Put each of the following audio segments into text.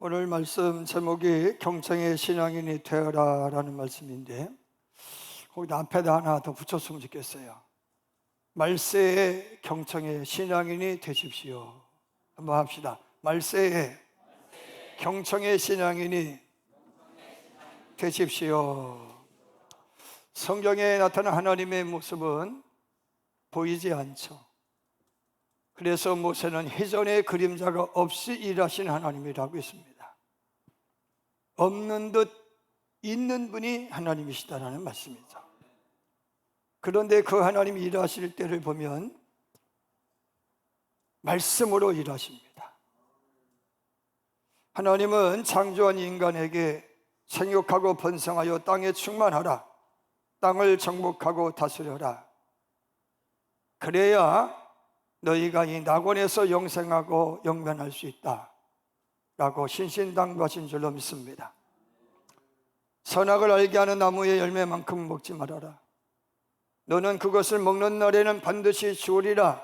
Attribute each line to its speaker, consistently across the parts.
Speaker 1: 오늘 말씀 제목이 경청의 신앙인이 되어라 라는 말씀인데, 거기다 앞에다 하나 더 붙였으면 좋겠어요. 말세에 경청의 신앙인이 되십시오. 한번 합시다. 말세에 경청의 신앙인이 되십시오. 성경에 나타난 하나님의 모습은 보이지 않죠. 그래서 모세는 희전의 그림자가 없이 일하신 하나님이라고 했습니다. 없는 듯 있는 분이 하나님이시다라는 말씀이죠. 그런데 그 하나님이 일하실 때를 보면 말씀으로 일하십니다. 하나님은 창조한 인간에게 생육하고 번성하여 땅에 충만하라, 땅을 정복하고 다스려라, 그래야 너희가 이 낙원에서 영생하고 영변할 수 있다 라고 신신당부하신 줄로 믿습니다. 선악을 알게 하는 나무의 열매만큼 먹지 말아라, 너는 그것을 먹는 날에는 반드시 죽으리라,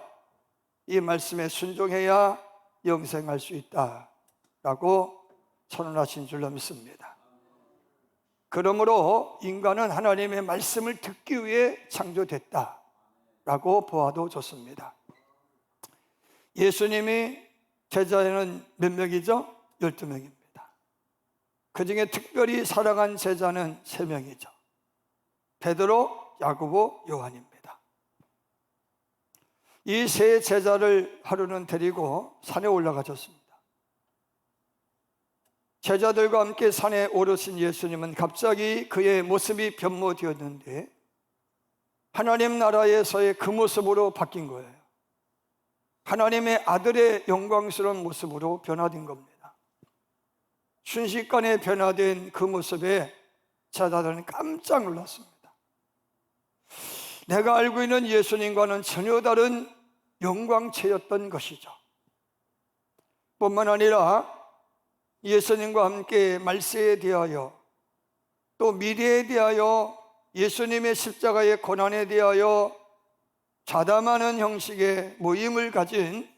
Speaker 1: 이 말씀에 순종해야 영생할 수 있다 라고 선언하신 줄로 믿습니다. 그러므로 인간은 하나님의 말씀을 듣기 위해 창조됐다 라고 보아도 좋습니다. 예수님이 제자는 몇 명이죠? 12명입니다. 그 중에 특별히 사랑한 제자는 3명이죠. 베드로, 야고보, 요한입니다. 이 세 제자를 하루는 데리고 산에 올라가셨습니다. 제자들과 함께 산에 오르신 예수님은 갑자기 그의 모습이 변모되었는데 하나님 나라에서의 그 모습으로 바뀐 거예요. 하나님의 아들의 영광스러운 모습으로 변화된 겁니다. 순식간에 변화된 그 모습에 제자들은 깜짝 놀랐습니다. 내가 알고 있는 예수님과는 전혀 다른 영광체였던 것이죠. 뿐만 아니라 예수님과 함께 말세에 대하여, 또 미래에 대하여, 예수님의 십자가의 고난에 대하여 자담하는 형식의 모임을 가진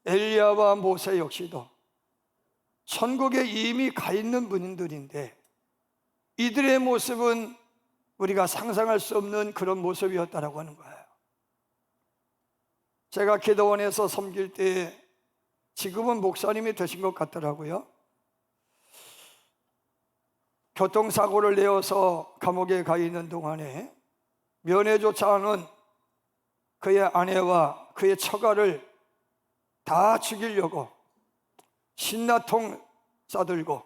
Speaker 1: 엘리야와 모세 역시도 천국에 이미 가 있는 분들인데, 이들의 모습은 우리가 상상할 수 없는 그런 모습이었다라고 하는 거예요. 제가 기도원에서 섬길 때, 지금은 목사님이 되신 것 같더라고요. 교통사고를 내어서 감옥에 가 있는 동안에 면회조차 않은 그의 아내와 그의 처가를 다 죽이려고 신라통 싸들고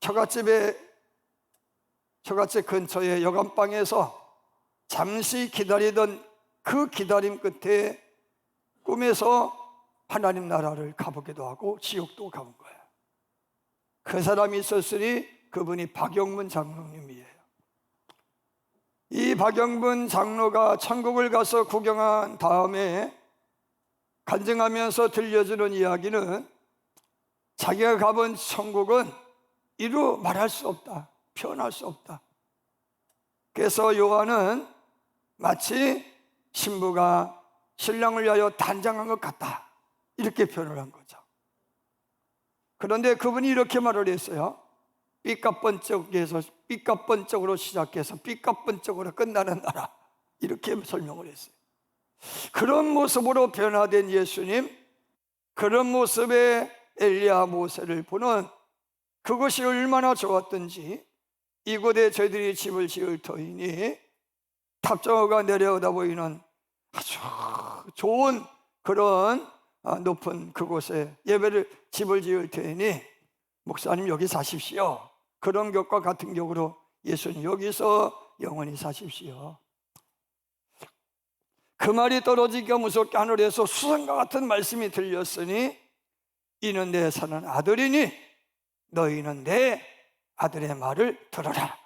Speaker 1: 처갓집 근처의 여관방에서 잠시 기다리던 그 기다림 끝에 꿈에서 하나님 나라를 가보기도 하고 지옥도 가본 거예요. 그 사람이 있었으니 그분이 박영문 장로님이에요. 이 박영문 장로가 천국을 가서 구경한 다음에 간증하면서 들려주는 이야기는, 자기가 가본 천국은 이루 말할 수 없다, 표현할 수 없다. 그래서 요한은 마치 신부가 신랑을 위하여 단장한 것 같다, 이렇게 표현을 한 거죠. 그런데 그분이 이렇게 말을 했어요. 삐까뻔쩍으로 시작해서 삐까뻔쩍으로 끝나는 나라, 이렇게 설명을 했어요. 그런 모습으로 변화된 예수님, 그런 모습의 엘리야 모세를 보는 그것이 얼마나 좋았던지, 이곳에 저희들이 집을 지을 터이니 탑정호가 내려오다 보이는 아주 좋은 그런 높은 그곳에 집을 지을 테니 목사님 여기 사십시오, 그런 격과 같은 격으로 예수님 여기서 영원히 사십시오. 그 말이 떨어지기가 무섭게 하늘에서 수상과 같은 말씀이 들렸으니 이는 내 사는 아들이니 너희는 내 아들의 말을 들어라.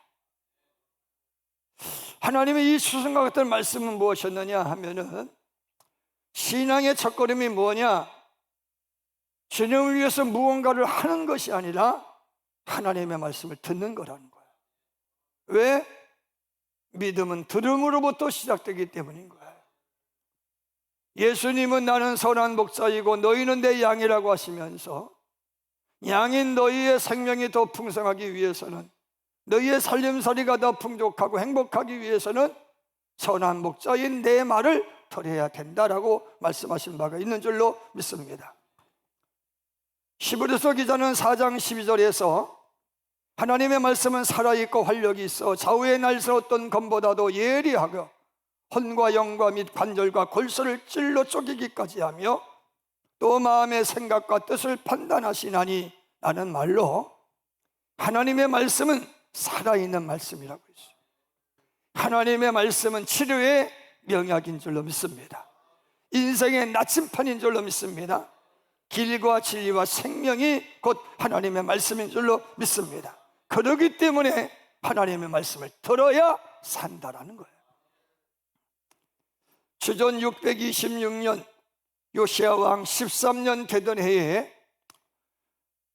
Speaker 1: 하나님의 이 수상과 같은 말씀은 무엇이었느냐 하면은, 신앙의 첫걸음이 뭐냐, 주님을 위해서 무언가를 하는 것이 아니라 하나님의 말씀을 듣는 거라는 거예요. 왜? 믿음은 들음으로부터 시작되기 때문인 거예요. 예수님은 나는 선한 목자이고 너희는 내 양이라고 하시면서 양인 너희의 생명이 더 풍성하기 위해서는, 너희의 살림살이가 더 풍족하고 행복하기 위해서는 선한 목자인 내 말을 들어야 된다라고 말씀하신 바가 있는 줄로 믿습니다. 히브리서 기자는 4장 12절에서 하나님의 말씀은 살아있고 활력이 있어 좌우에 날서었던 검보다도 예리하고 혼과 영과 및 관절과 골수를 찔러 쪼개기까지 하며 또 마음의 생각과 뜻을 판단하시나니 라는 말로, 하나님의 말씀은 살아있는 말씀이라고 했어요. 하나님의 말씀은 치료의 명약인 줄로 믿습니다. 인생의 나침판인 줄로 믿습니다. 길과 진리와 생명이 곧 하나님의 말씀인 줄로 믿습니다. 그렇기 때문에 하나님의 말씀을 들어야 산다라는 거예요. 주전 626년 요시야 왕 13년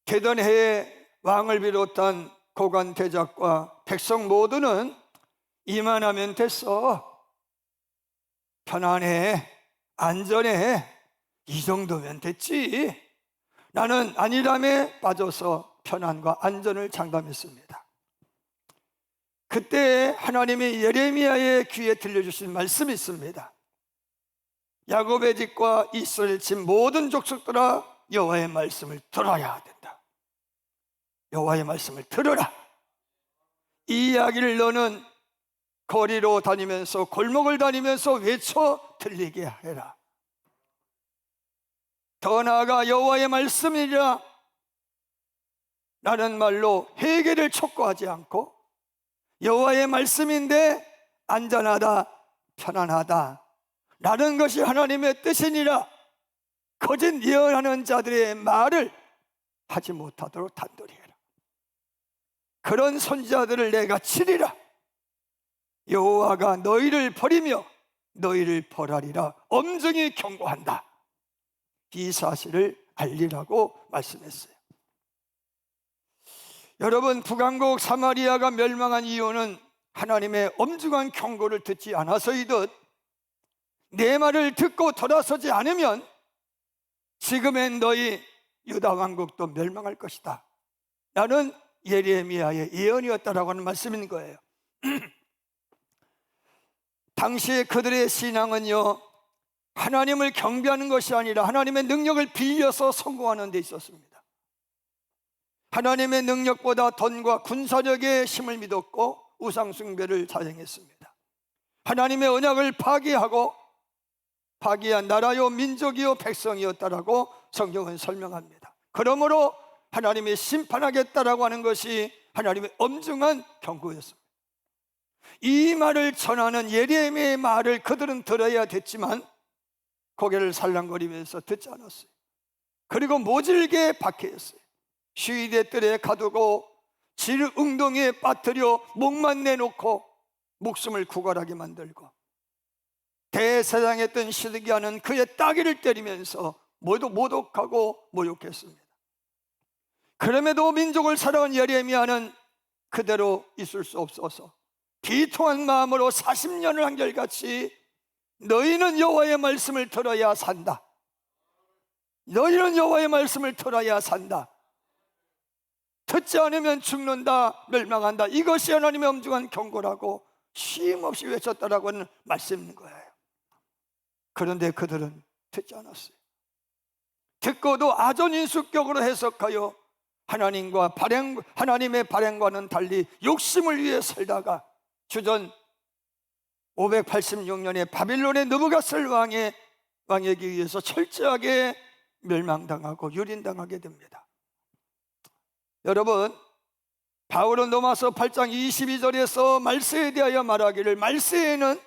Speaker 1: 게돈해에 왕을 비롯한 고관 대작과 백성 모두는 이만하면 됐어, 편안해, 안전해, 이 정도면 됐지, 나는 안일함에 빠져서 편안과 안전을 장담했습니다. 그때 하나님이 예레미야의 귀에 들려주신 말씀이 있습니다. 야곱의 집과 이스라엘 집 모든 족속들아, 여호와의 말씀을 들어야 된다. 여호와의 말씀을 들어라. 이 이야기를 너는 거리로 다니면서, 골목을 다니면서 외쳐 들리게 해라. 더 나아가 여호와의 말씀이라 라는 말로 회개를 촉구하지 않고, 여호와의 말씀인데 안전하다, 편안하다 라는 것이 하나님의 뜻이니라 거짓 예언하는 자들의 말을 하지 못하도록 단도리 해라. 그런 선지자들을 내가 치리라. 여호와가 너희를 버리며 너희를 벌하리라 엄중히 경고한다. 이 사실을 알리라고 말씀했어요. 여러분, 북왕국 사마리아가 멸망한 이유는 하나님의 엄중한 경고를 듣지 않아서이듯, 내 말을 듣고 돌아서지 않으면 지금의 너희 유다 왕국도 멸망할 것이다 라는 예레미야의 예언이었다라고 하는 말씀인 거예요. 당시에 그들의 신앙은요, 하나님을 경배하는 것이 아니라 하나님의 능력을 빌려서 성공하는 데 있었습니다. 하나님의 능력보다 돈과 군사력의 힘을 믿었고 우상 숭배를 자행했습니다. 하나님의 언약을 파기한 나라요 민족이요 백성이었다라고 성경은 설명합니다. 그러므로 하나님이 심판하겠다라고 하는 것이 하나님의 엄중한 경고였습니다. 이 말을 전하는 예레미야의 말을 그들은 들어야 됐지만 고개를 살랑거리면서 듣지 않았어요. 그리고 모질게 박해했어요. 시위대 뜰에 가두고 질응동에 빠뜨려 목만 내놓고 목숨을 구걸하게 만들고, 대사장에 뜬 시드기야는 그의 따귀를 때리면서 모독하고 모욕했습니다. 그럼에도 민족을 사랑한 예레미야는 그대로 있을 수 없어서 비통한 마음으로 40년을 한결같이 너희는 여호와의 말씀을 들어야 산다, 너희는 여호와의 말씀을 들어야 산다, 듣지 않으면 죽는다, 멸망한다, 이것이 하나님의 엄중한 경고라고 쉼없이 외쳤다라고 하는 말씀인 거예요. 그런데 그들은 듣지 않았어요. 듣고도 아전인수격으로 해석하여 하나님의 발행과는 달리 욕심을 위해 살다가 주전 586년에 바빌론의 느부갓살 왕에게 의해서 철저하게 멸망당하고 유린당하게 됩니다. 여러분, 바울은 로마서 8장 22절에서 말세에 대하여 말하기를, 말세에는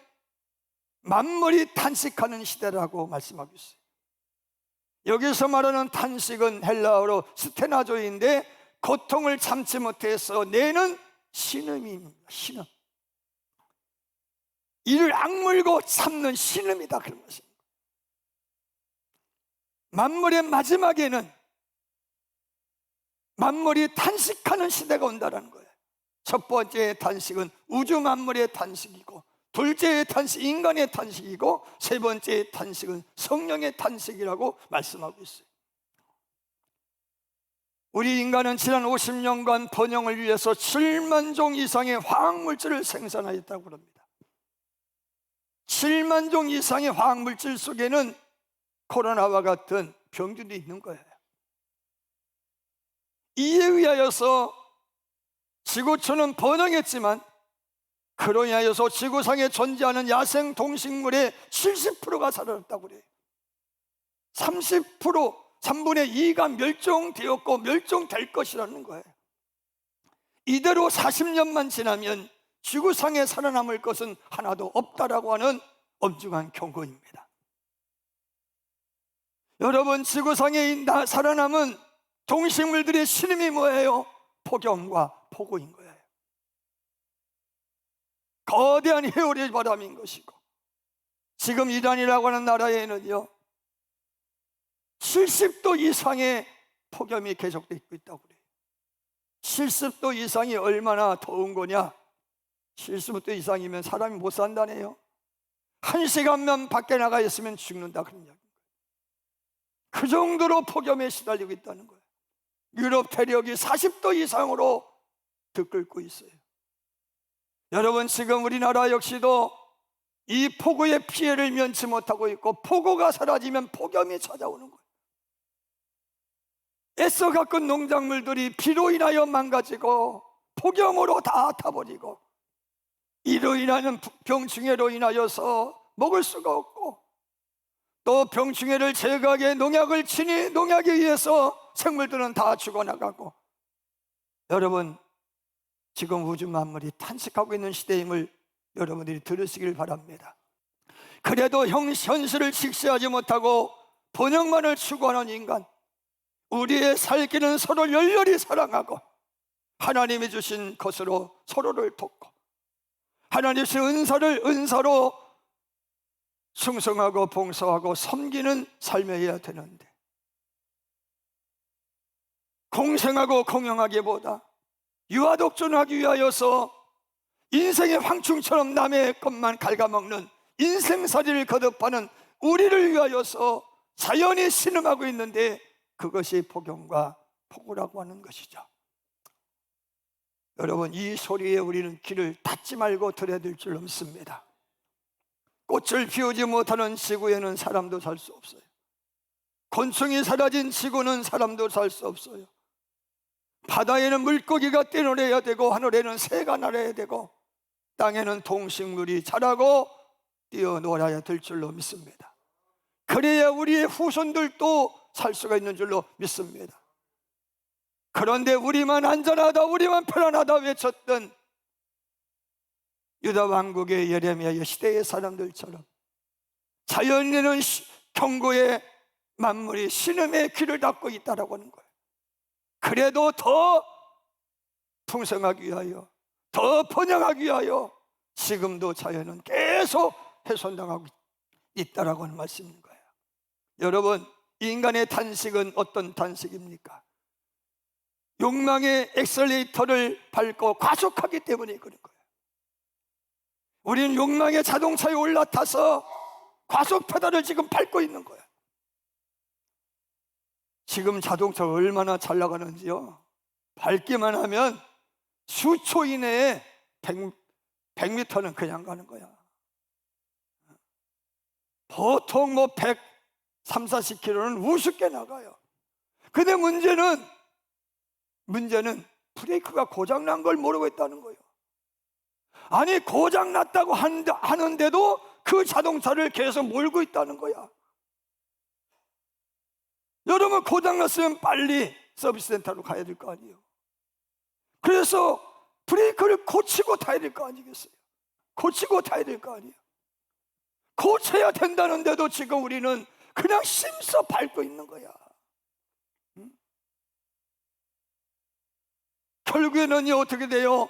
Speaker 1: 만물이 탄식하는 시대라고 말씀하고 있어요. 여기서 말하는 탄식은 헬라어로 스테나조인데 고통을 참지 못해서 내는 신음입니다. 신음. 이를 악물고 참는 신음이다, 그런 것입니다. 만물의 마지막에는 만물이 탄식하는 시대가 온다는 거예요. 첫 번째 탄식은 우주 만물의 탄식이고, 둘째의 탄식 인간의 탄식이고, 세 번째의 탄식은 성령의 탄식이라고 말씀하고 있어요. 우리 인간은 지난 50년간 번영을 위해서 7만 종 이상의 화학물질을 생산하였다고 합니다. 7만 종 이상의 화학물질 속에는 코로나와 같은 병균이 있는 거예요. 이에 의하여서 지구촌은 번영했지만, 그로 인하여서 지구상에 존재하는 야생 동식물의 70%가 사라졌다고 그래요. 30%, 3분의 2가 멸종되었고 멸종될 것이라는 거예요. 이대로 40년만 지나면 지구상에 살아남을 것은 하나도 없다라고 하는 엄중한 경고입니다. 여러분, 지구상에 살아남은 동식물들의 신임이 뭐예요? 폭염과 폭우인 거예요. 거대한 해오리 바람인 것이고, 지금 이란이라고 하는 나라에는요 70도 이상의 폭염이 계속되고 있다고 그래요. 70도 이상이 얼마나 더운 거냐? 70도 이상이면 사람이 못 산다네요. 1시간만 밖에 나가 있으면 죽는다, 그런 이야기입니다. 그 정도로 폭염에 시달리고 있다는 거예요. 유럽 대륙이 40도 이상으로 들끓고 있어요. 여러분, 지금 우리나라 역시도 이 폭우의 피해를 면치 못하고 있고, 폭우가 사라지면 폭염이 찾아오는 거예요. 애써 가꾼 농작물들이 비로 인하여 망가지고 폭염으로 다 타버리고, 이로 인하는 병충해로 인하여서 먹을 수가 없고, 또 병충해를 제거하기 위해 농약을 치니 농약에 의해서 생물들은 다 죽어나가고, 여러분, 지금 우주 만물이 탄식하고 있는 시대임을 여러분들이 들으시길 바랍니다. 그래도 현실을 직시하지 못하고 번영만을 추구하는 인간, 우리의 살 길은 서로 열렬히 사랑하고 하나님이 주신 것으로 서로를 돕고, 하나님이 주신 은사로 충성하고 봉사하고 섬기는 삶이어야 되는데, 공생하고 공영하기보다 유아독존하기 위하여서 인생의 황충처럼 남의 것만 갉아먹는 인생살이를 거듭하는 우리를 위하여서 자연이 신음하고 있는데, 그것이 폭염과 폭우라고 하는 것이죠. 여러분, 이 소리에 우리는 귀를 닫지 말고 들어야 될 줄 믿습니다. 꽃을 피우지 못하는 지구에는 사람도 살 수 없어요. 곤충이 사라진 지구는 사람도 살 수 없어요. 바다에는 물고기가 뛰놀아야 되고, 하늘에는 새가 날아야 되고, 땅에는 동식물이 자라고 뛰어놀아야 될 줄로 믿습니다. 그래야 우리의 후손들도 살 수가 있는 줄로 믿습니다. 그런데 우리만 안전하다, 우리만 편안하다 외쳤던 유다 왕국의 예레미야의 시대의 사람들처럼 자연에는 경고의 만물이 신음의 귀를 닫고 있다라고 하는 거예요. 그래도 더 풍성하기 위하여, 더 번영하기 위하여 지금도 자연은 계속 훼손당하고 있다라고 하는 말씀인 거예요. 여러분, 인간의 탄식은 어떤 탄식입니까? 욕망의 엑셀레이터를 밟고 과속하기 때문에 그런 거예요. 우리는 욕망의 자동차에 올라타서 과속 페달을 지금 밟고 있는 거예요. 지금 자동차가 얼마나 잘 나가는지요. 밟기만 하면 수초 이내에 100m는 그냥 가는 거야. 보통 130, 40km는 우습게 나가요. 근데 문제는 브레이크가 고장난 걸 모르고 있다는 거예요. 아니, 고장났다고 하는데도 그 자동차를 계속 몰고 있다는 거야. 여러분, 고장났으면 빨리 서비스 센터로 가야 될 거 아니에요. 그래서 브레이크를 고치고 타야 될 거 아니겠어요? 고치고 타야 될 거 아니에요. 고쳐야 된다는데도 지금 우리는 그냥 심서 밟고 있는 거야. 결국에는 어떻게 돼요?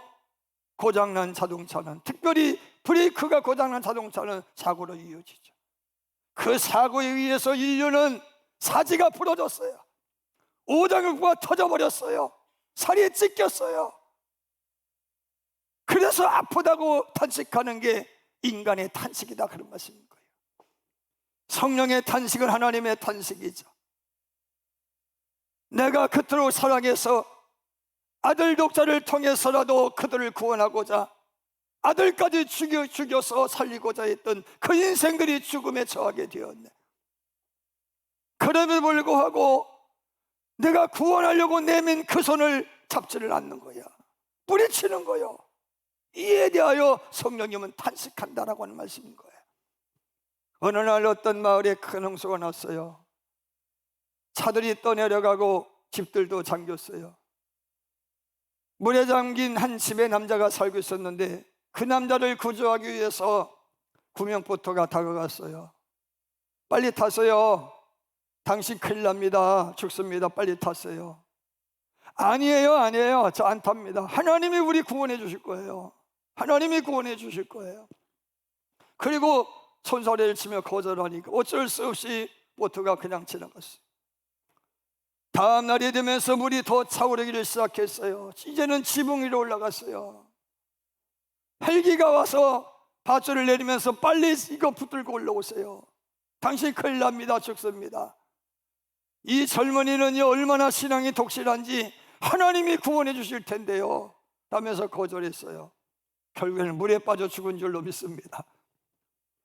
Speaker 1: 고장난 자동차는, 특별히 브레이크가 고장난 자동차는 사고로 이어지죠. 그 사고에 의해서 인류는 사지가 부러졌어요. 오장육부가 터져버렸어요. 살이 찢겼어요. 그래서 아프다고 탄식하는 게 인간의 탄식이다, 그런 말씀인 거예요. 성령의 탄식은 하나님의 탄식이죠. 내가 그토록 사랑해서 아들 독자를 통해서라도 그들을 구원하고자 아들까지 죽여서 살리고자 했던 그 인생들이 죽음에 처하게 되었네. 그럼에도 불구하고 내가 구원하려고 내민 그 손을 잡지를 않는 거야. 뿌리치는 거요. 이에 대하여 성령님은 탄식한다라고 하는 말씀인 거예요. 어느 날 어떤 마을에 큰 홍수가 났어요. 차들이 떠내려가고 집들도 잠겼어요. 물에 잠긴 한 집에 남자가 살고 있었는데 그 남자를 구조하기 위해서 구명보트가 다가갔어요. 빨리 타세요. 당신 큰일 납니다. 죽습니다. 빨리 타세요. 아니에요. 저 안 탑니다. 하나님이 우리 구원해 주실 거예요. 하나님이 구원해 주실 거예요. 그리고 손소리를 치며 거절하니까 어쩔 수 없이 보트가 그냥 지나갔어요. 다음 날이 되면서 물이 더 차오르기를 시작했어요. 이제는 지붕 위로 올라갔어요. 헬기가 와서 밧줄을 내리면서 빨리 이거 붙들고 올라오세요. 당신 큰일 납니다. 죽습니다. 이 젊은이는요 얼마나 신앙이 독실한지 하나님이 구원해 주실 텐데요 하면서 거절했어요. 결국에는 물에 빠져 죽은 줄로 믿습니다.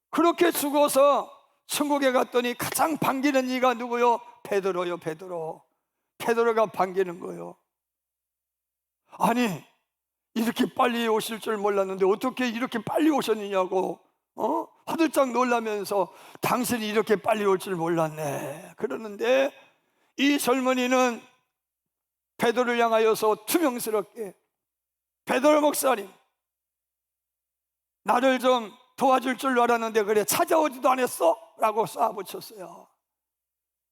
Speaker 1: 그렇게 죽어서 천국에 갔더니 가장 반기는 이가 누구요? 베드로요. 베드로가 반기는 거예요. 아니 이렇게 빨리 오실 줄 몰랐는데 어떻게 이렇게 빨리 오셨느냐고 화들짝 놀라면서 당신이 이렇게 빨리 올 줄 몰랐네 그러는데 이 젊은이는 베드로를 향하여서 투명스럽게 베드로 목사님 나를 좀 도와줄 줄 알았는데 그래 찾아오지도 않았어? 라고 쏴붙였어요.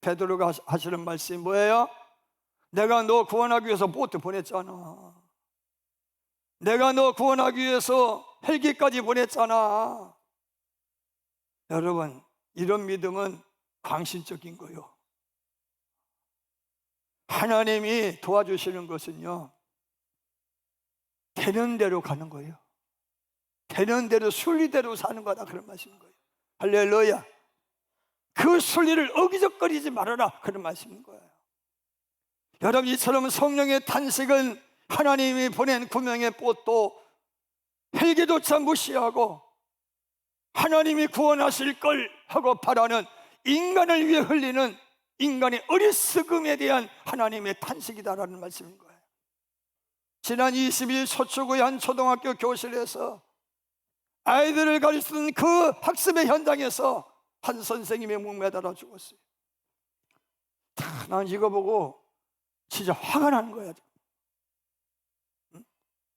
Speaker 1: 베드로가 하시는 말씀이 뭐예요? 내가 너 구원하기 위해서 보트 보냈잖아. 내가 너 구원하기 위해서 헬기까지 보냈잖아. 여러분 이런 믿음은 광신적인 거예요. 하나님이 도와주시는 것은요 되는 대로 가는 거예요. 되는 대로 순리대로 사는 거다 그런 말씀인 거예요. 할렐루야. 그 순리를 어기적거리지 말아라 그런 말씀인 거예요. 여러분 이처럼 성령의 탄식은 하나님이 보낸 구명의 보도 헬기조차 무시하고 하나님이 구원하실 걸 하고 바라는 인간을 위해 흘리는 인간의 어리석음에 대한 하나님의 탄식이다라는 말씀인 거예요. 지난 22일 서초구의 한 초등학교 교실에서 아이들을 가르치는 그 학습의 현장에서 한 선생님이 목매달아 죽었어요. 난 이거 보고 진짜 화가 나는 거야.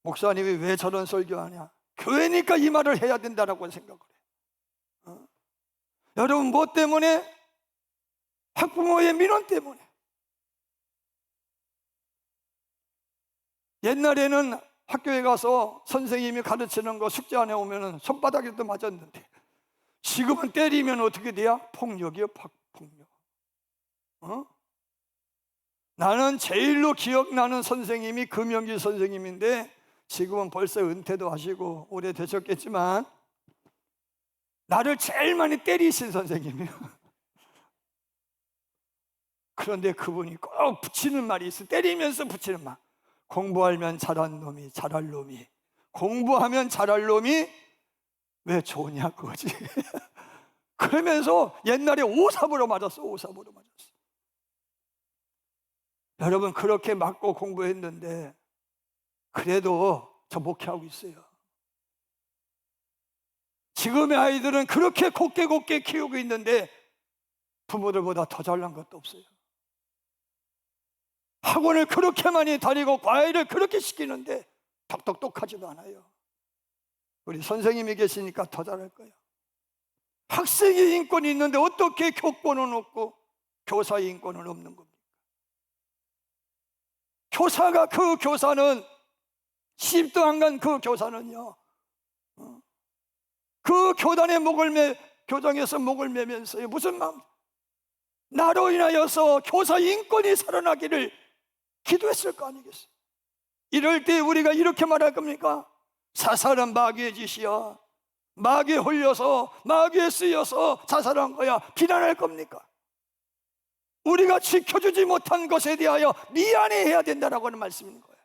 Speaker 1: 목사님이 왜 저런 설교하냐? 교회니까 이 말을 해야 된다라고 생각을 해. 여러분 뭐 때문에? 학부모의 민원 때문에. 옛날에는 학교에 가서 선생님이 가르치는 거 숙제 안 해오면 손바닥에도 맞았는데 지금은 때리면 어떻게 돼요? 폭력이요. 폭력. 나는 제일로 기억나는 선생님이 금영기 선생님인데 지금은 벌써 은퇴도 하시고 오래되셨겠지만 나를 제일 많이 때리신 선생님이에요. 그런데 그분이 꼭 붙이는 말이 있어요. 때리면서 붙이는 말. 공부하면 잘한 놈이 잘할 놈이 공부하면 잘할 놈이 왜 좋냐 그거지. 그러면서 옛날에 오삽으로 맞았어. 오삽으로 맞았어. 여러분 그렇게 맞고 공부했는데 그래도 저 목회하고 있어요. 지금의 아이들은 그렇게 곱게 키우고 있는데 부모들보다 더 잘난 것도 없어요. 학원을 그렇게 많이 다니고 과외를 그렇게 시키는데 똑똑하지도 않아요. 우리 선생님이 계시니까 더 잘할 거예요. 학생의 인권이 있는데 어떻게 교권은 없고 교사의 인권은 없는 겁니까? 그 교사는 시집도 안 간 그 교사는요 그 교장에서 목을 매면서요 무슨 마음? 나로 인하여서 교사 인권이 살아나기를 기도했을 거 아니겠어요? 이럴 때 우리가 이렇게 말할 겁니까? 자살은 마귀의 짓이야. 마귀에 홀려서 마귀에 쓰여서 자살한 거야. 비난할 겁니까? 우리가 지켜주지 못한 것에 대하여 미안해해야 된다라고 하는 말씀인 거예요.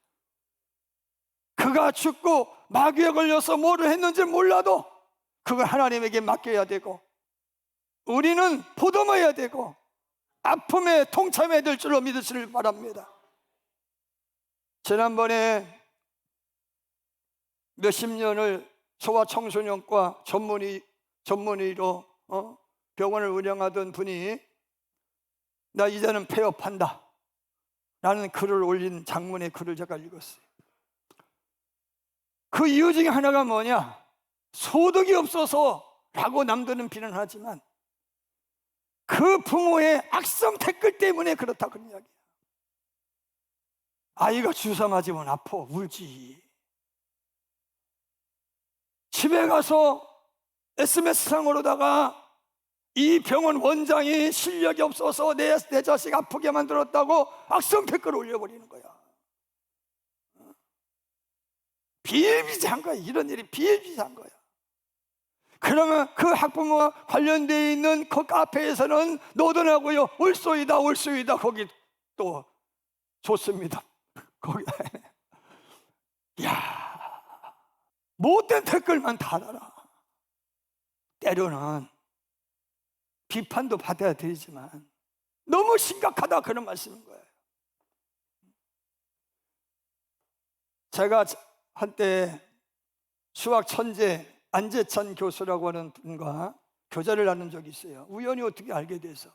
Speaker 1: 그가 죽고 마귀에 걸려서 뭐를 했는지 몰라도 그걸 하나님에게 맡겨야 되고, 우리는 보듬어야 되고 아픔에 동참해야 될 줄로 믿으시길 바랍니다. 지난번에 몇십 년을 소아청소년과 전문의로 병원을 운영하던 분이 나 이제는 폐업한다 라는 글을 올린 장문의 글을 제가 읽었어요. 그 이유 중에 하나가 뭐냐? 소득이 없어서 라고 남들은 비난하지만 그 부모의 악성 댓글 때문에 그렇다 그런 이야기야. 아이가 주사 맞으면 아파, 울지. 집에 가서 SMS상으로다가 이 병원 원장이 실력이 없어서 내 자식 아프게 만들었다고 악성 댓글을 올려버리는 거야. 비일비재한 거야. 이런 일이 비일비재한 거야. 그러면 그 학부모와 관련되어 있는 그 카페에서는 노던하고요, 올소이다 올소이다 거기 또 좋습니다. 거기 야, 못된 댓글만 다 달아. 때로는 비판도 받아야 되지만 너무 심각하다 그런 말씀인 거예요. 제가 한때 수학 천재 안재찬 교수라고 하는 분과 교제를 나눈 적이 있어요. 우연히 어떻게 알게 돼서.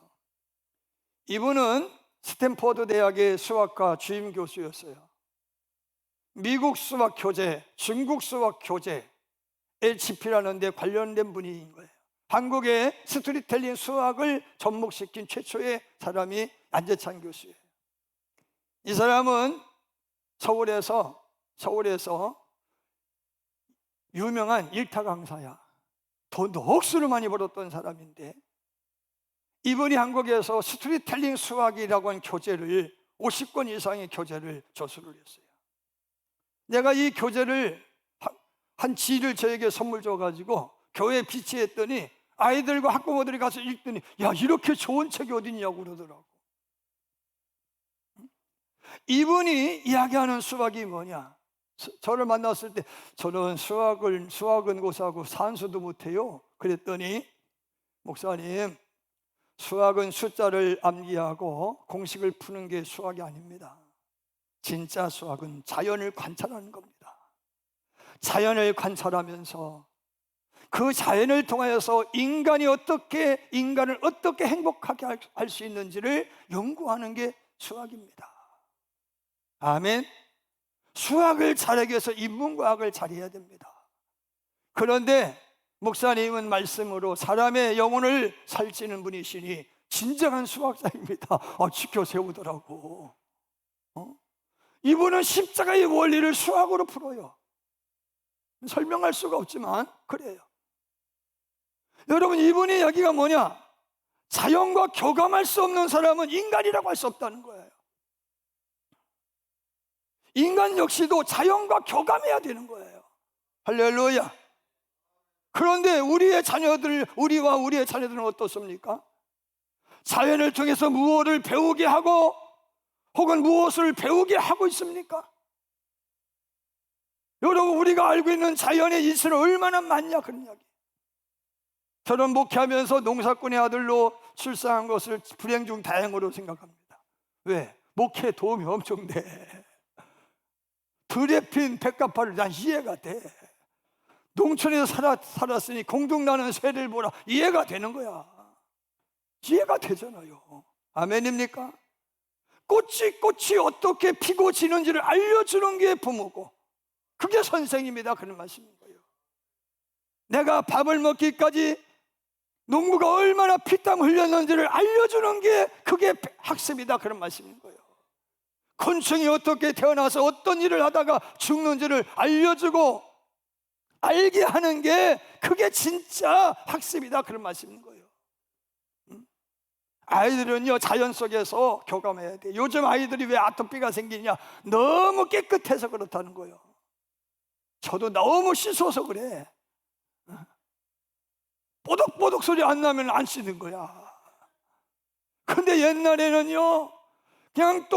Speaker 1: 이분은 스탠포드 대학의 수학과 주임 교수였어요. 미국 수학 교재, 중국 수학 교재 LCP라는 데 관련된 분인 거예요. 한국의 스토리텔링 수학을 접목시킨 최초의 사람이 안재찬 교수예요. 이 사람은 서울에서 유명한 일타 강사야. 돈도 억수로 많이 벌었던 사람인데, 이분이 한국에서 스토리텔링 수학이라고 하는 교재를 50권 이상의 교재를 저술을 했어요. 내가 이 교재를 한 지를 저에게 선물 줘가지고 교회에 비치했더니 아이들과 학부모들이 가서 읽더니 야, 이렇게 좋은 책이 어딨냐고 그러더라고. 이분이 이야기하는 수학이 뭐냐? 저를 만났을 때 저는 수학은 고사하고 산수도 못해요. 그랬더니 목사님, 수학은 숫자를 암기하고 공식을 푸는 게 수학이 아닙니다. 진짜 수학은 자연을 관찰하는 겁니다. 자연을 관찰하면서 그 자연을 통하여서 인간을 어떻게 행복하게 할 수 있는지를 연구하는 게 수학입니다. 아멘. 수학을 잘하기 위해서 인문과학을 잘해야 됩니다. 그런데 목사님은 말씀으로 사람의 영혼을 살찌는 분이시니 진정한 수학자입니다. 지켜 세우더라고. 이분은 십자가의 원리를 수학으로 풀어요. 설명할 수가 없지만 그래요. 여러분, 이분의 이야기가 뭐냐? 자연과 교감할 수 없는 사람은 인간이라고 할 수 없다는 거예요. 인간 역시도 자연과 교감해야 되는 거예요. 할렐루야. 그런데 우리와 우리의 자녀들은 어떻습니까? 자연을 통해서 무엇을 배우게 하고 혹은 무엇을 배우게 하고 있습니까? 여러분, 우리가 알고 있는 자연의 이치는 얼마나 많냐 그런 이야기. 저는 목회하면서 농사꾼의 아들로 출산한 것을 불행 중 다행으로 생각합니다. 왜? 목회에 도움이 엄청 돼. 들에 핀 백합화를 난 이해가 돼. 농촌에서 살았으니 공중나는 새를 보라, 이해가 되는 거야. 이해가 되잖아요. 아멘입니까? 꽃이 어떻게 피고 지는지를 알려주는 게 부모고 그게 선생입니다 그런 말씀인 거예요. 내가 밥을 먹기까지 농부가 얼마나 피땀 흘렸는지를 알려주는 게 그게 학습이다 그런 말씀인 거예요. 곤충이 어떻게 태어나서 어떤 일을 하다가 죽는지를 알려주고 알게 하는 게 그게 진짜 학습이다 그런 말씀인 거예요. 아이들은요, 자연 속에서 교감해야 돼. 요즘 아이들이 왜 아토피가 생기냐? 너무 깨끗해서 그렇다는 거예요. 저도 너무 씻어서 그래. 뽀득뽀득 소리 안 나면 안 씻는 거야. 그 근데 옛날에는요 그냥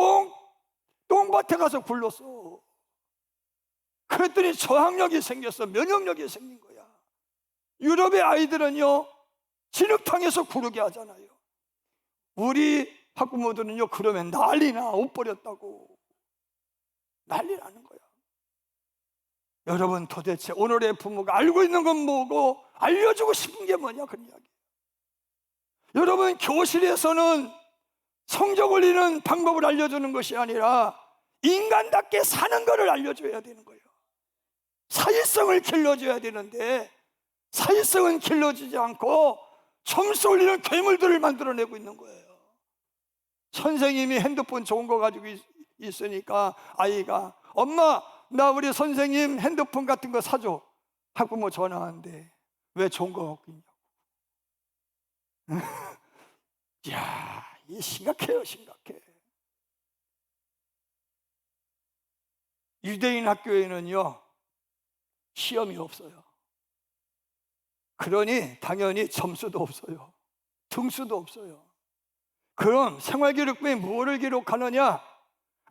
Speaker 1: 똥밭에 가서 굴렀어. 그랬더니 저항력이 생겼어. 면역력이 생긴 거야. 유럽의 아이들은요 진흙탕에서 구르게 하잖아요. 우리 학부모들은요 그러면 난리나. 옷 버렸다고 난리 나는 거야. 여러분, 도대체 오늘의 부모가 알고 있는 건 뭐고 알려주고 싶은 게 뭐냐, 그런 이야기. 여러분, 교실에서는 성적 올리는 방법을 알려주는 것이 아니라 인간답게 사는 것을 알려줘야 되는 거예요. 사회성을 길러줘야 되는데 사회성은 길러지지 않고 점수 올리는 괴물들을 만들어내고 있는 거예요. 선생님이 핸드폰 좋은 거 가지고 있으니까 아이가 엄마, 나 우리 선생님 핸드폰 같은 거 사줘. 학부모 전화하는데 왜 좋은 거 갖고 있냐고. 이야, 이 심각해요, 심각해. 유대인 학교에는요 시험이 없어요. 그러니 당연히 점수도 없어요. 등수도 없어요. 그럼 생활기록부에 뭐를 기록하느냐?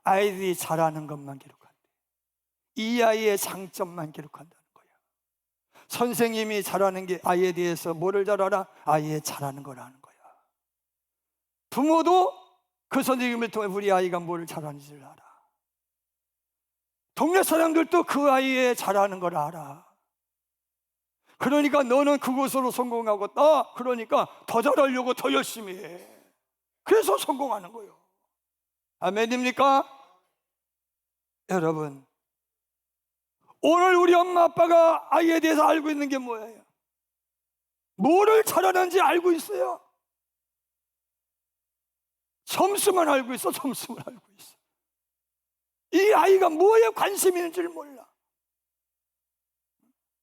Speaker 1: 아이들이 잘하는 것만 기록한대. 이 아이의 장점만 기록한다는 거야. 선생님이 잘하는 게 아이에 대해서 뭐를 잘 알아? 아이의 잘하는 걸 아는 거야. 부모도 그 선생님을 통해 우리 아이가 뭘 잘하는지를 알아. 동네 사람들도 그 아이의 잘하는 걸 알아. 그러니까 너는 그곳으로 성공하겠다. 그러니까 더 잘하려고 더 열심히 해. 그래서 성공하는 거예요. 아멘입니까? 여러분, 오늘 우리 엄마 아빠가 아이에 대해서 알고 있는 게 뭐예요? 뭐를 잘하는지 알고 있어요? 점수만 알고 있어. 점수만 알고 있어. 이 아이가 뭐에 관심이 있는지를 몰라.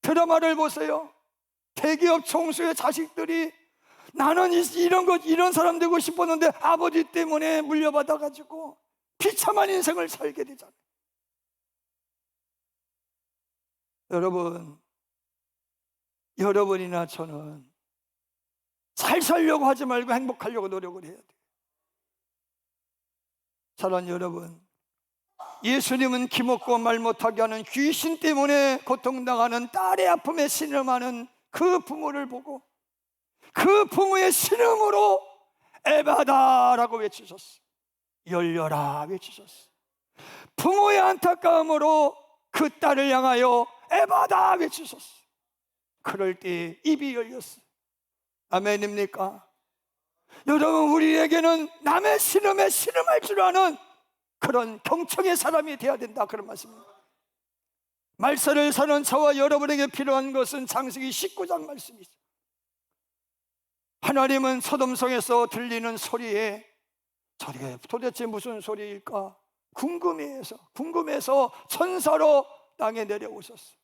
Speaker 1: 드라마를 보세요. 대기업 총수의 자식들이 나는 이런 사람 되고 싶었는데 아버지 때문에 물려받아가지고 비참한 인생을 살게 되잖아요. 여러분, 여러분이나 저는 잘 살려고 하지 말고 행복하려고 노력을 해야 돼요. 사랑하는 여러분, 예수님은 기먹고 말 못하게 하는 귀신 때문에 고통당하는 딸의 아픔에 신음하는 그 부모를 보고 그 부모의 신음으로 에바다라고 외치셨어. 열려라 외치셨어. 부모의 안타까움으로 그 딸을 향하여 에바다 외치셨어. 그럴 때 입이 열렸어. 아멘입니까? 여러분, 우리에게는 남의 신음에 신음할 줄 아는 그런 경청의 사람이 되어야 된다, 그런 말씀입니다. 말세를 사는 저와 여러분에게 필요한 것은 창세기 19장 말씀이죠. 하나님은 소돔성에서 들리는 소리에 저게 도대체 무슨 소리일까 궁금해서 천사로 땅에 내려오셨어.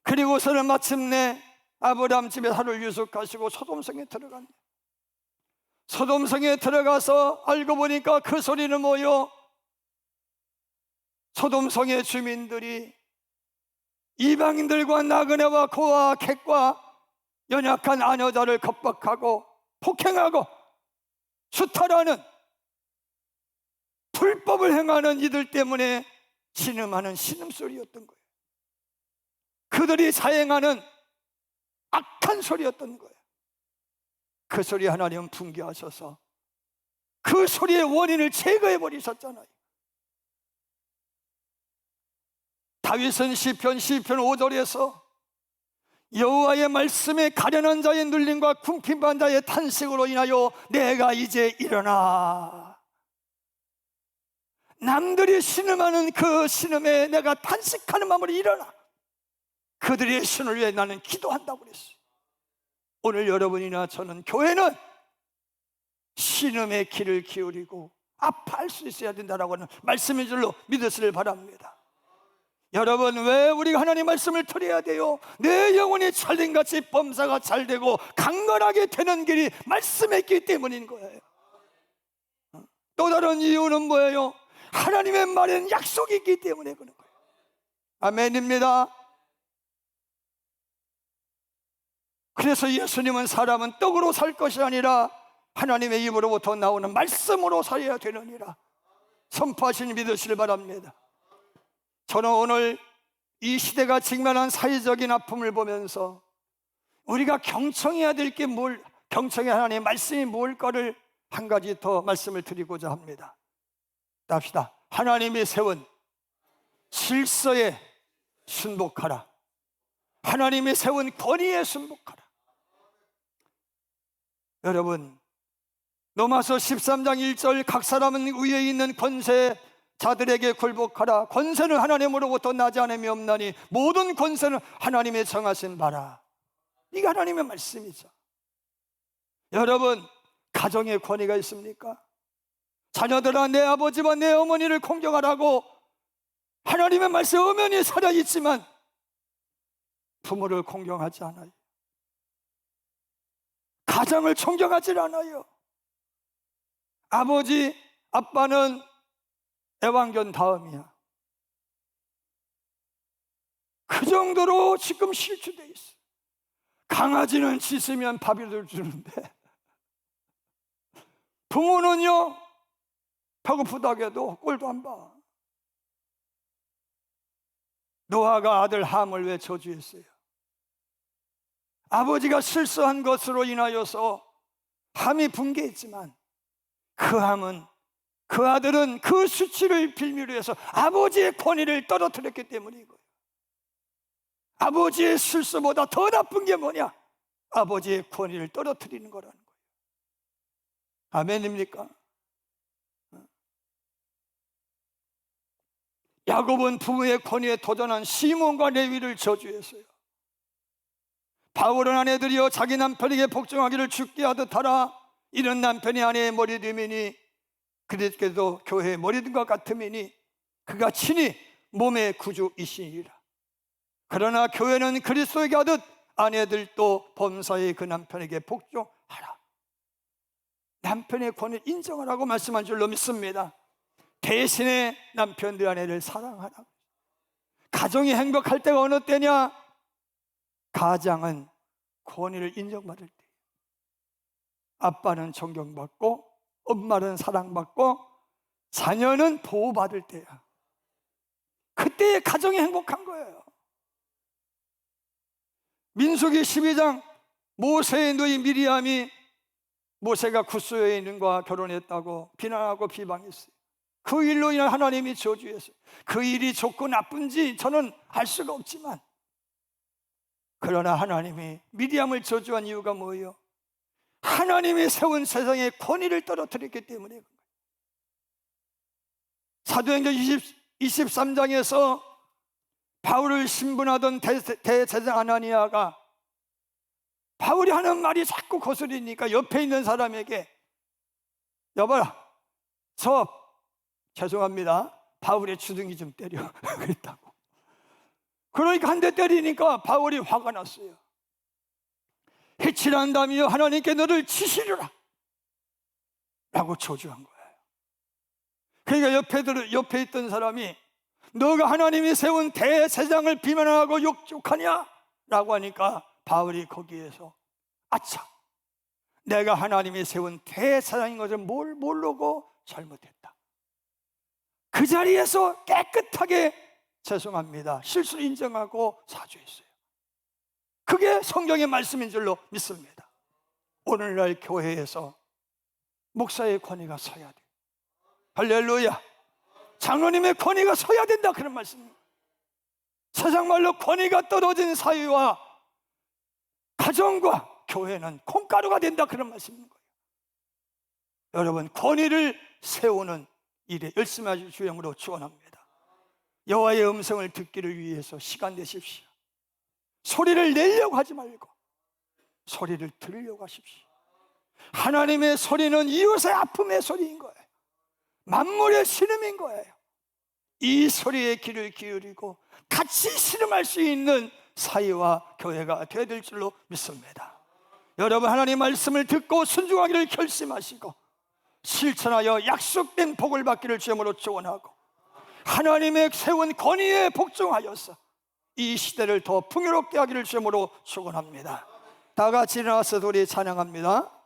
Speaker 1: 그리고서는 마침내 아브라함 집에 하루를 유숙하시고 소돔성에 들어갔네. 소돔성에 들어가서 알고 보니까 그 소리는 뭐요? 소돔성의 주민들이 이방인들과 나그네와 고아 객과 연약한 아녀자를 겁박하고 폭행하고 수탈하는 불법을 행하는 이들 때문에 신음하는 신음소리였던 거예요. 그들이 자행하는 악한 소리였던 거예요. 그 소리 하나님은 분개하셔서 그 소리의 원인을 제거해 버리셨잖아요. 다윗은 시편 5절에서 여호와의 말씀에 가련한 자의 눌림과 궁핍한 자의 탄식으로 인하여 내가 이제 일어나, 남들이 신음하는 그 신음에 내가 탄식하는 마음으로 일어나 그들의 신을 위해 나는 기도한다고 그랬어요. 오늘 여러분이나 저는 교회는 신음의 귀를 기울이고 아파할 수 있어야 된다라고 하는 말씀인 줄로 믿으시길 바랍니다. 여러분, 왜 우리가 하나님 말씀을 들어야 돼요? 내 영혼이 찰림같이 범사가 잘되고 강건하게 되는 길이 말씀에 있기 때문인 거예요. 또 다른 이유는 뭐예요? 하나님의 말에는 약속이 있기 때문에 그런 거예요. 아멘입니다. 그래서 예수님은 사람은 떡으로 살 것이 아니라 하나님의 입으로부터 나오는 말씀으로 살아야 되느니라 선포하시니 믿으시길 바랍니다. 저는 오늘 이 시대가 직면한 사회적인 아픔을 보면서 우리가 경청해야 될 게 경청의 하나님의 말씀이 뭘까를 한 가지 더 말씀을 드리고자 합니다. 답시다. 하나님이 세운 질서에 순복하라. 하나님이 세운 권위에 순복하라. 여러분, 로마서 13장 1절 각 사람은 위에 있는 권세자들에게 굴복하라. 권세는 하나님으로부터 나지 않음이 없나니 모든 권세는 하나님의 정하신 바라. 이게 하나님의 말씀이죠. 여러분, 가정에 권위가 있습니까? 자녀들아 내 아버지와 내 어머니를 공경하라고 하나님의 말씀 엄연히 살아있지만 부모를 공경하지 않아요. 가정을 존경하지 않아요. 아버지, 아빠는 애완견 다음이야. 그 정도로 지금 실추되어 있어. 강아지는 짖으면 밥을 주는데 부모는요, 배고프다고 해도 꼴도 안 봐. 노아가 아들 함을 왜 저주했어요? 아버지가 실수한 것으로 인하여서 함이 붕괴했지만 그 함은, 그 아들은 그 수치를 빌미로 해서 아버지의 권위를 떨어뜨렸기 때문이고요. 아버지의 실수보다 더 나쁜 게 뭐냐? 아버지의 권위를 떨어뜨리는 거라는 거예요. 아멘입니까? 야곱은 부모의 권위에 도전한 시몬과 레위를 저주했어요. 바울은 아내들이여 자기 남편에게 복종하기를 죽게 하듯 하라. 이런 남편이 아내의 머리됨이니 그리스도께도 교회의 머리된 것 같음이니 그가 친히 몸의 구주이시니라. 그러나 교회는 그리스도에게 하듯 아내들도 범사에 그 남편에게 복종하라. 남편의 권위를 인정하라고 말씀한 줄로 믿습니다. 대신에 남편들 아내를 사랑하라. 가정이 행복할 때가 어느 때냐? 가장은 권위를 인정받을 때, 아빠는 존경받고 엄마는 사랑받고 자녀는 보호받을 때야. 그때 가정이 행복한 거예요. 민수기 12장 모세의 누이 미리암이 모세가 구스 여인과 결혼했다고 비난하고 비방했어요. 그 일로 인해 하나님이 저주했어요. 그 일이 좋고 나쁜지 저는 알 수가 없지만, 그러나 하나님이 미리암을 저주한 이유가 뭐예요? 하나님이 세운 세상의 권위를 떨어뜨렸기 때문에. 사도행전 23장에서 바울을 신분하던 대제사장 아나니아가 바울이 하는 말이 자꾸 거슬리니까 옆에 있는 사람에게, 여봐라, 죄송합니다, 바울의 주둥이 좀 때려 그랬다고. 그러니까 한 대 때리니까 바울이 화가 났어요. 해치란다며 하나님께 너를 치시리라 라고 저주한 거예요. 그러니까 옆에 있던 사람이 너가 하나님이 세운 대제사장을 비난하고 욕하냐? 라고 하니까 바울이 거기에서 아차, 내가 하나님이 세운 대제사장인 것을 모르고 잘못했다. 그 자리에서 깨끗하게 죄송합니다, 실수를 인정하고 사죄했어요. 그게 성경의 말씀인 줄로 믿습니다. 오늘날 교회에서 목사의 권위가 서야 돼요. 할렐루야. 장로님의 권위가 서야 된다, 그런 말씀입니다. 세상 말로 권위가 떨어진 사회와 가정과 교회는 콩가루가 된다, 그런 말씀인 거예요. 여러분, 권위를 세우는 일에 열심히 하실 주영으로 축원합니다. 여호와의 음성을 듣기를 위해서 시간 내십시오. 소리를 내려고 하지 말고 소리를 들으려고 하십시오. 하나님의 소리는 이웃의 아픔의 소리인 거예요. 만물의 신음인 거예요. 이 소리에 귀를 기울이고 같이 신음할 수 있는 사회와 교회가 되어야 될 줄로 믿습니다. 여러분, 하나님의 말씀을 듣고 순종하기를 결심하시고 실천하여 약속된 복을 받기를 주님으로 축원하고 하나님의 세운 권위에 복종하여서 이 시대를 더 풍요롭게 하기를 주님으로 축원합니다. 다 같이 일어나서 우리 찬양합니다.